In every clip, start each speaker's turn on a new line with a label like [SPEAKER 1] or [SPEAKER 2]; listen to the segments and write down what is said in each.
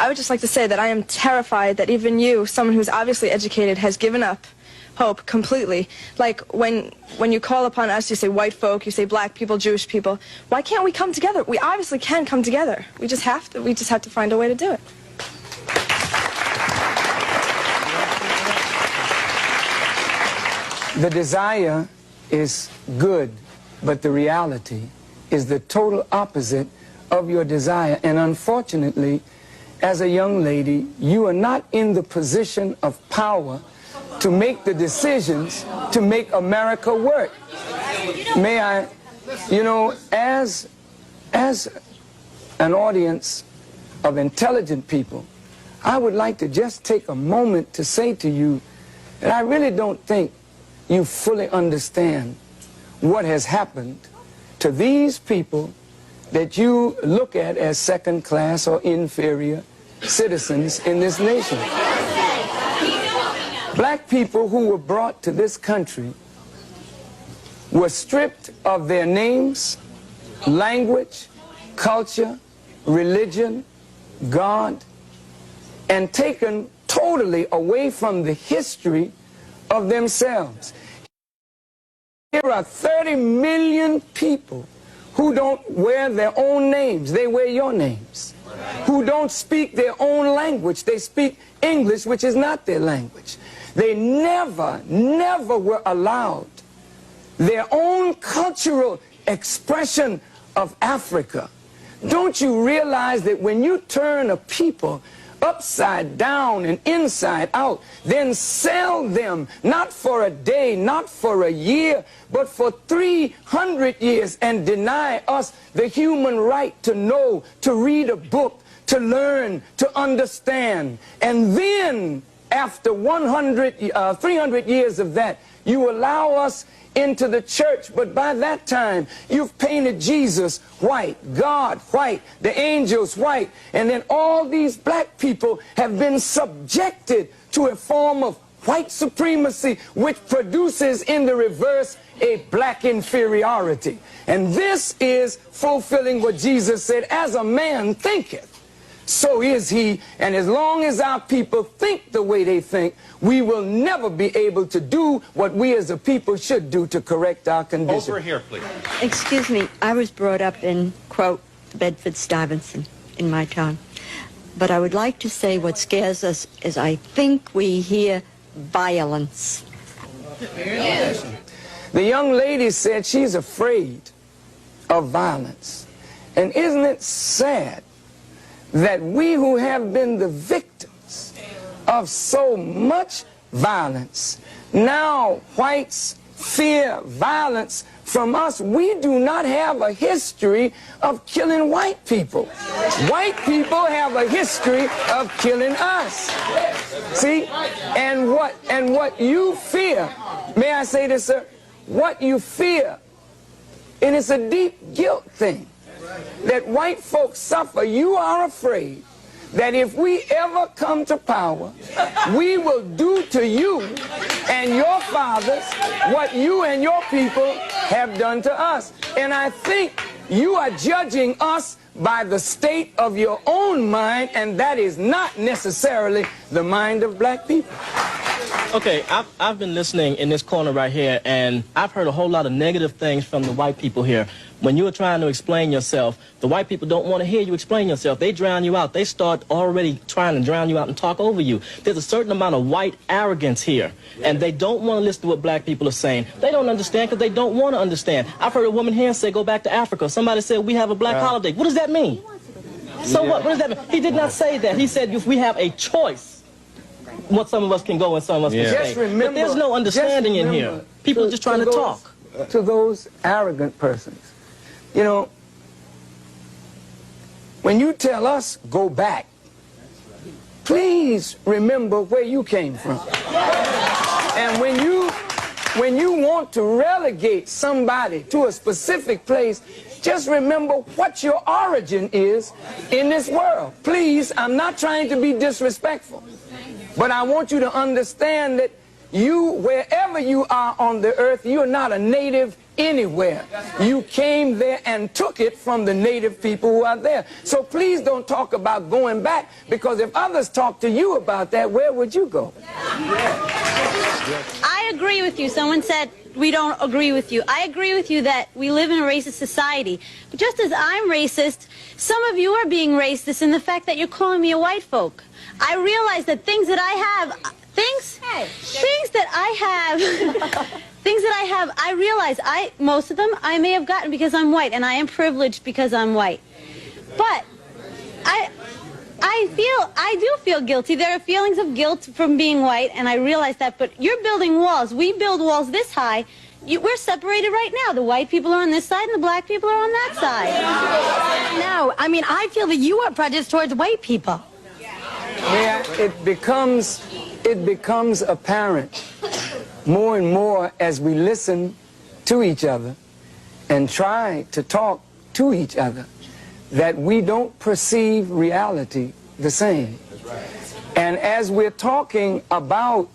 [SPEAKER 1] I would just like to say that I am terrified that even you, someone who's obviously educated, has given up hope completely. Like when you call upon us, you say white folk, you say black people, Jewish people. Why can't we come together? We obviously can come together. We just have to find a way to do it.
[SPEAKER 2] The desire is good, but the reality is the total opposite of your desire. And unfortunately, as a young lady, you are not in the position of power to make the decisions to make America work. May I, you know, as an audience of intelligent people, I would like to just take a moment to say to you that I really don't think you fully understand what has happened to these people that you look at as second class or inferior citizens in this nation. Black people who were brought to this country were stripped of their names, language, culture, religion, God, and taken totally away from the history of themselves. Here are 30 million people who don't wear their own names, they wear your names. Who don't speak their own language, they speak English, which is not their language. They never were allowed their own cultural expression of Africa. Don't you realize that when you turn a people upside down and inside out, then sell them not for a day, not for a year, but for 300 years, and deny us the human right to know, to read a book, to learn, to understand. And then after 300 years of that, you allow us into the church, but by that time you've painted Jesus white, God white, the angels white, and then all these black people have been subjected to a form of white supremacy, which produces in the reverse a black inferiority. And this is fulfilling what Jesus said, as a man thinketh, so is he. And as long as our people think the way they think, we will never be able to do what we as a people should do to correct our condition.
[SPEAKER 3] Over here, please.
[SPEAKER 4] Excuse me, I was brought up in, quote, Bedford-Stuyvesant in my time. But I would like to say what scares us is I think we hear violence.
[SPEAKER 2] Yes. The young lady said she's afraid of violence. And isn't it sad that we who have been the victims of so much violence, now whites fear violence from us? We do not have a history of killing white people. White people have a history of killing us. See? And what you fear, may I say this, sir? What you fear, and it's a deep guilt thing, that white folks suffer. You are afraid that if we ever come to power, we will do to you and your fathers what you and your people have done to us. And I think you are judging us by the state of your own mind, and that is not necessarily the mind of black people.
[SPEAKER 5] Okay, I've been listening in this corner right here, and I've heard a whole lot of negative things from the white people here. When you are trying to explain yourself, the white people don't want to hear you explain yourself. They drown you out. They start already trying to drown you out and talk over you. There's a certain amount of white arrogance here, and they don't want to listen to what black people are saying. They don't understand because they don't want to understand. I've heard a woman here say, go back to Africa. Somebody said, we have a black holiday. What does that mean? So what does that mean? He did not say that. He said, if we have a choice, what some of us can go and some of us can stay. But there's no understanding in here. People are just trying to talk.
[SPEAKER 2] To those arrogant persons, you know, when you tell us go back, please remember where you came from. And when you want to relegate somebody to a specific place, just remember what your origin is in this world. Please, I'm not trying to be disrespectful, but I want you to understand that you, wherever you are on the earth, you're not a native anywhere. You came there and took it from the native people who are there. So please don't talk about going back, because if others talk to you about that, where would you go?
[SPEAKER 3] I agree with you. Someone said we don't agree with you. I agree with you that we live in a racist society. But just as I'm racist, some of you are being racist in the fact that you're calling me a white folk. I realize that things that I have, things that I have, I realize most of them I may have gotten because I'm white, and I am privileged because I'm white. But I do feel guilty. There are feelings of guilt from being white, and I realize that. But you're building walls. We build walls this high. We're separated right now. The white people are on this side, and the black people are on that side.
[SPEAKER 6] No, I mean, I feel that you are prejudiced towards white people.
[SPEAKER 2] Yeah, it becomes apparent more and more as we listen to each other and try to talk to each other that we don't perceive reality the same. And as we're talking about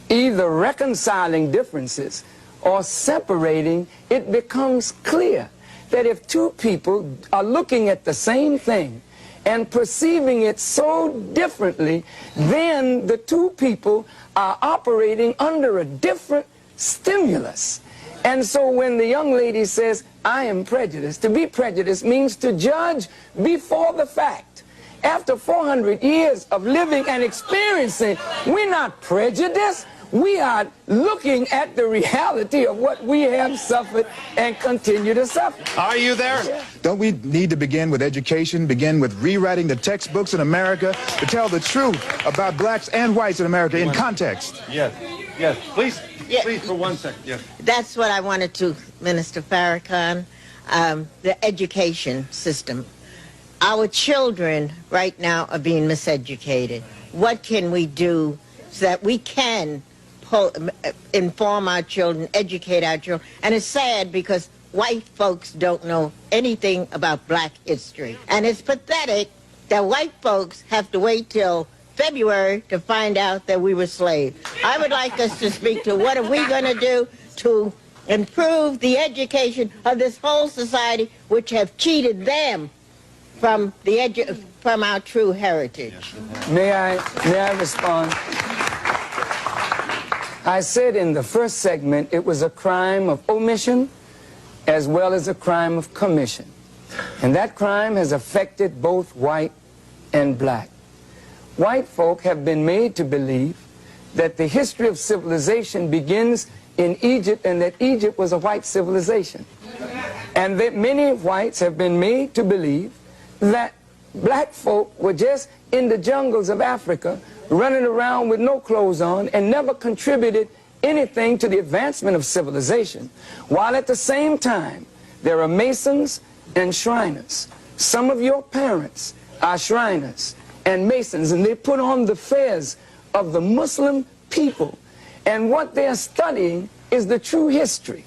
[SPEAKER 2] either reconciling differences or separating, it becomes clear that if two people are looking at the same thing and perceiving it so differently, then the two people are operating under a different stimulus. And so when the young lady says, I am prejudiced, to be prejudiced means to judge before the fact. After 400 years of living and experiencing, we're not prejudiced. We are looking at the reality of what we have suffered and continue to suffer.
[SPEAKER 7] Are you there?
[SPEAKER 2] Yeah.
[SPEAKER 7] Don't we need to begin with education, begin with rewriting the textbooks in America to tell the truth about blacks and whites in America in context?
[SPEAKER 8] Yes, yes. Please, please, for 1 second. Yes.
[SPEAKER 9] That's what I wanted to, Minister Farrakhan, the education system. Our children right now are being miseducated. What can we do so that we can inform our children, educate our children? And it's sad because white folks don't know anything about black history. And it's pathetic that white folks have to wait till February to find out that we were slaves. I would like us to speak to what are we going to do to improve the education of this whole society, which have cheated them from our true heritage.
[SPEAKER 2] May I respond? I said in the first segment it was a crime of omission as well as a crime of commission. And that crime has affected both white and black. White folk have been made to believe that the history of civilization begins in Egypt and that Egypt was a white civilization. And that many whites have been made to believe that black folk were just in the jungles of Africa running around with no clothes on and never contributed anything to the advancement of civilization, while at the same time there are Masons and Shriners. Some of your parents are Shriners and Masons, and they put on the fez of the Muslim people, and what they're studying is the true history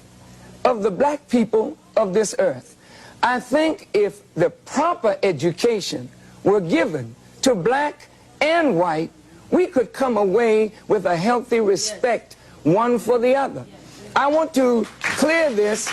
[SPEAKER 2] of the black people of this earth. I think if the proper education were given to black and white, we could come away with a healthy respect one for the other. I want to clear this,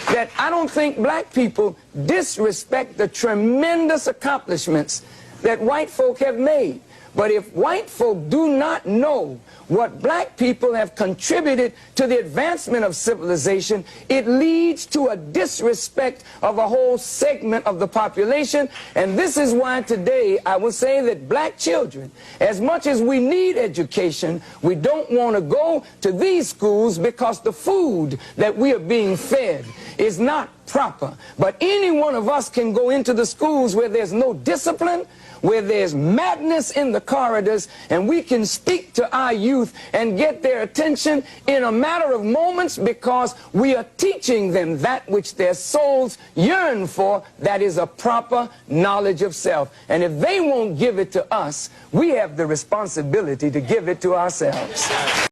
[SPEAKER 2] that I don't think black people disrespect the tremendous accomplishments that white folk have made. But if white folk do not know what black people have contributed to the advancement of civilization, it leads to a disrespect of a whole segment of the population. And this is why today I will say that black children, as much as we need education, we don't want to go to these schools because the food that we are being fed is not proper. But any one of us can go into the schools where there's no discipline, where there's madness in the corridors, and we can speak to our youth and get their attention in a matter of moments, because we are teaching them that which their souls yearn for, that is a proper knowledge of self. And if they won't give it to us, we have the responsibility to give it to ourselves.